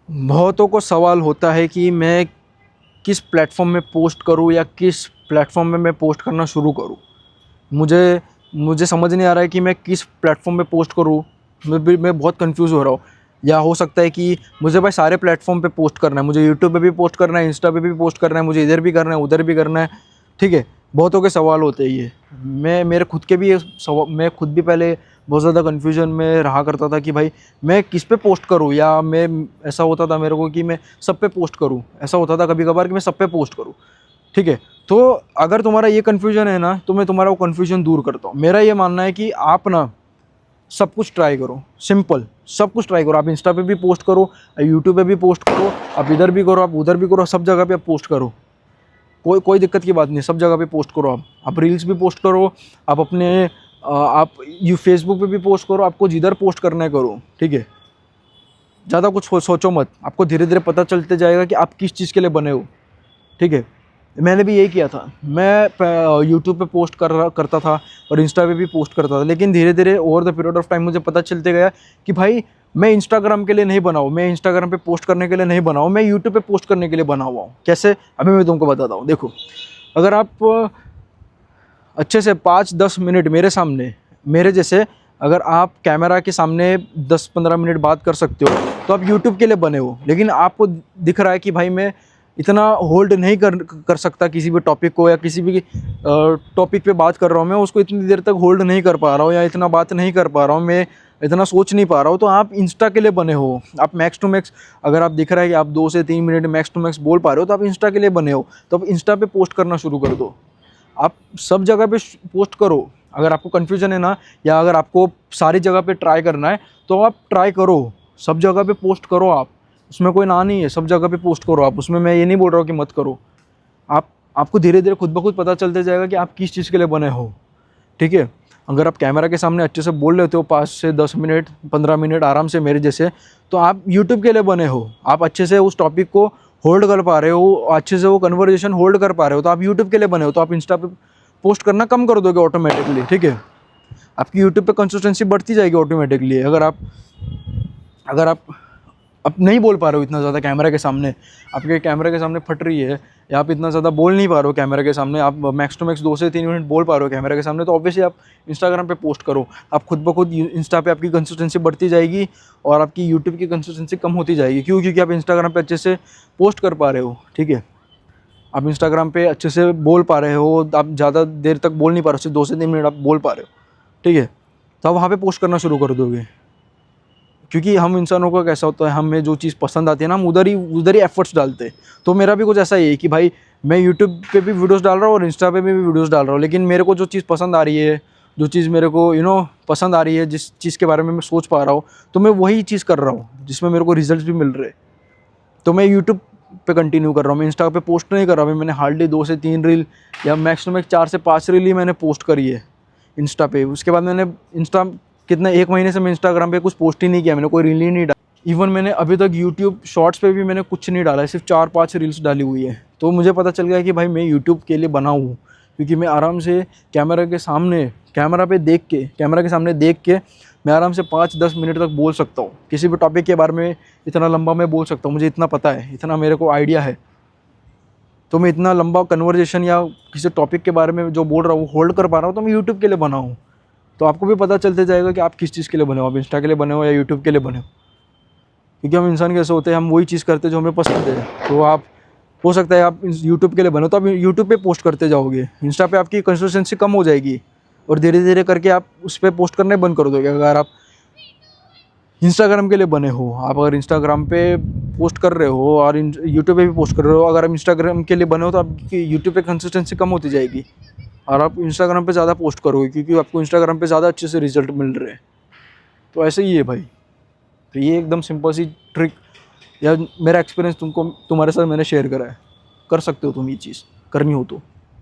बहुतों को सवाल होता है कि मैं किस प्लेटफॉर्म में पोस्ट करूं या किस प्लेटफॉर्म में मैं पोस्ट करना शुरू करूं। मुझे मुझे समझ नहीं आ रहा है कि मैं किस प्लेटफॉर्म में पोस्ट करूं। मैं बहुत कंफ्यूज हो रहा हूँ। या हो सकता है कि मुझे भाई सारे प्लेटफॉर्म पे पोस्ट करना है, मुझे यूट्यूब पे भी पोस्ट करना है, इंस्टा पे भी पोस्ट करना है, मुझे इधर भी करना है उधर भी करना है। ठीक है, बहुतों के सवाल होते हैं ये। मेरे खुद के भी ये मैं खुद भी पहले बहुत ज़्यादा कन्फ्यूजन में रहा करता था कि भाई मैं किस पे पोस्ट करूँ, या मैं ऐसा होता था मेरे को कि मैं सब पे पोस्ट करूँ, ऐसा होता था कभी कभार कि मैं सब पे पोस्ट करूँ। ठीक है, तो अगर तुम्हारा ये कन्फ्यूजन है ना, तो मैं तुम्हारा वो कन्फ्यूजन दूर करता हूँ। मेरा ये मानना है कि आप ना सब कुछ ट्राई करो, सिंपल सब कुछ ट्राई करो। आप इंस्टा पे भी पोस्ट करो, यूट्यूब पे भी पोस्ट करो, आप इधर भी करो, आप उधर भी करो, सब जगह पे आप पोस्ट करो। कोई दिक्कत की बात नहीं, सब जगह पे पोस्ट करो। आप रील्स भी पोस्ट करो, आप अपने आप फेसबुक पे भी पोस्ट करो, आपको जिधर पोस्ट करना है करो। ठीक है, ज़्यादा कुछ सोचो मत, आपको धीरे धीरे पता चलते जाएगा कि आप किस चीज़ के लिए बने हो। ठीक है, मैंने भी यही किया था। मैं यूट्यूब पे पोस्ट करता था और इंस्टा पे भी पोस्ट करता था, लेकिन धीरे धीरे over the period of time मुझे पता चलते गया कि भाई मैं इंस्टाग्राम के लिए नहीं बना हूँ, मैं इंस्टाग्राम पे पोस्ट करने के लिए नहीं बना हूँ, मैं यूट्यूब पे पोस्ट करने के लिए बना हुआ हूँ। कैसे, अभी मैं तुमको बताता हूँ। देखो, अगर आप अच्छे से 5-10 मिनट मेरे सामने, मेरे जैसे अगर आप कैमरा के सामने 10-15 मिनट बात कर सकते हो, तो आप यूट्यूब के लिए बने हो। लेकिन आपको दिख रहा है कि भाई मैं इतना होल्ड नहीं कर सकता किसी भी टॉपिक को, या किसी भी टॉपिक पे बात कर रहा हूँ मैं उसको इतनी देर तक होल्ड नहीं कर पा रहा हूँ, या इतना बात नहीं कर पा रहा हूँ, मैं इतना सोच नहीं पा रहा हूँ, तो आप इंस्टा के लिए बने हो। आप मैक्स टू मैक्स, अगर आप दिख रहा है कि आप 2 से 3 मिनट मैक्स टू मैक्स बोल पा रहे हो, तो आप इंस्टा के लिए बने हो। तो आप इंस्टा पे पोस्ट करना शुरू कर दो। आप सब जगह पे पोस्ट करो। अगर आपको कन्फ्यूजन है ना, या अगर आपको सारी जगह पे ट्राई करना है, तो आप ट्राई करो, सब जगह पे पोस्ट करो। आप उसमें कोई ना नहीं है, सब जगह पे पोस्ट करो आप। उसमें मैं ये नहीं बोल रहा हूँ कि मत करो। आपको धीरे धीरे खुद ब खुद पता चलते जाएगा कि आप किस चीज़ के लिए बने हो। ठीक है, अगर आप कैमरा के सामने अच्छे से बोल लेते हो 5 से 10 मिनट 15 मिनट आराम से मेरे जैसे, तो आप यूट्यूब के लिए बने हो। आप अच्छे से उस टॉपिक को होल्ड कर पा रहे हो, अच्छे से वो कन्वर्जेशन होल्ड कर पा रहे हो, तो आप यूट्यूब के लिए बने हो। तो आप इंस्टा पे पोस्ट करना कम कर दोगे ऑटोमेटिकली। ठीक है, आपकी यूट्यूब पे कंसिस्टेंसी बढ़ती जाएगी ऑटोमेटिकली। अगर आप अब नहीं बोल पा रहे हो इतना ज़्यादा कैमरा के सामने, आपके कैमरा के सामने फट रही है, या आप इतना ज़्यादा बोल नहीं पा रहे हो कैमरा के सामने, आप मैक्स टू मैक्स 2 से 3 मिनट बोल पा रहे हो कैमरा के सामने, तो ऑब्वियसली आप इंस्टाग्राम पे पोस्ट करो। आप खुद ब खुद इंस्टा पे आपकी कंसिस्टेंसी बढ़ती जाएगी और आपकी यूट्यूब की कंसिस्टेंसी कम होती जाएगी। क्यों? क्योंकि आप इंस्टाग्राम पे अच्छे से पोस्ट कर पा रहे हो। ठीक है, आप इंस्टाग्राम पे अच्छे से बोल पा रहे हो, आप ज़्यादा देर तक बोल नहीं पा रहे हो, सिर्फ 2 से 3 मिनट आप बोल पा रहे हो। ठीक है, तो आप वहाँ पे पोस्ट करना शुरू कर दोगे। क्योंकि हम इंसानों को कैसा होता है, हमें जो चीज़ पसंद आती है ना, हम उधर ही एफर्ट्स डालते हैं। तो मेरा भी कुछ ऐसा ही है कि भाई मैं यूट्यूब पे भी वीडियोस डाल रहा हूँ और इंस्टा पे भी वीडियोस डाल रहा हूँ, लेकिन मेरे को जो चीज़ पसंद आ रही है, जो चीज़ मेरे को पसंद आ रही है, जिस चीज़ के बारे में मैं सोच पा रहा हूँ, तो मैं वही चीज़ कर रहा हूँ जिसमें मेरे को रिजल्ट भी मिल रहे हैं। तो मैं यूट्यूब पे कंटिन्यू कर रहा हूँ, मैं इंस्टा पे पोस्ट नहीं कर रहा हूँ। मैंने हार्डली 2 से 3 रील या मैक्स टू मैक्स 4 से 5 रील ही मैंने पोस्ट करी है इंस्टा पे। उसके बाद मैंने इंस्टा कितना 1 महीने से मैं इंस्टाग्राम पे कुछ पोस्ट ही नहीं किया, मैंने कोई रील ही नहीं डाला। इवन मैंने अभी तक यूट्यूब शॉर्ट्स पे भी मैंने कुछ नहीं डाला है, सिर्फ 4-5 रील्स डाली हुई है। तो मुझे पता चल गया कि भाई मैं यूट्यूब के लिए बना हूँ, क्योंकि मैं आराम से कैमरा के सामने, कैमरा के सामने देख के मैं आराम से 5-10 मिनट तक बोल सकता हूँ। किसी भी टॉपिक के बारे में इतना लंबा मैं बोल सकता हूँ, मुझे इतना पता है, इतना मेरे को आइडिया है। तो मैं इतना लंबा कन्वर्जेशन या किसी टॉपिक के बारे में जो बोल रहा हूँ होल्ड कर पा रहा हूँ, तो मैं यूट्यूब के लिए बना हूँ। तो आपको भी पता चलते जाएगा कि आप किस चीज़ के लिए बने हो, आप इंस्टा के लिए बने हो या यूट्यूब के लिए बने हो। क्योंकि हम इंसान कैसे होते हैं, हम वही चीज़ करते हैं जो हमें पसंद है। तो आप, हो सकता है आप यूट्यूब के लिए बनो, तो आप यूट्यूब पे पोस्ट करते जाओगे, इंस्टा पे आपकी कंसिस्टेंसी कम हो जाएगी और धीरे धीरे करके आप उस पर पोस्ट करने बंद कर दोगे। अगर आप इंस्टाग्राम के लिए बने हो, आप अगर इंस्टाग्राम पे पोस्ट कर रहे हो और यूट्यूब पे भी पोस्ट कर रहे हो, अगर आप इंस्टाग्राम के लिए बने हो, तो आपकी यूट्यूब पे कंसिस्टेंसी कम होती जाएगी और आप इंस्टाग्राम पे ज़्यादा पोस्ट करोगे, क्योंकि आपको इंस्टाग्राम पे ज़्यादा अच्छे से रिजल्ट मिल रहे हैं। तो ऐसे ही है भाई। तो ये एकदम सिंपल सी ट्रिक या मेरा एक्सपीरियंस तुम्हारे साथ मैंने शेयर करा है। कर सकते हो तुम ये चीज़, करनी हो तो।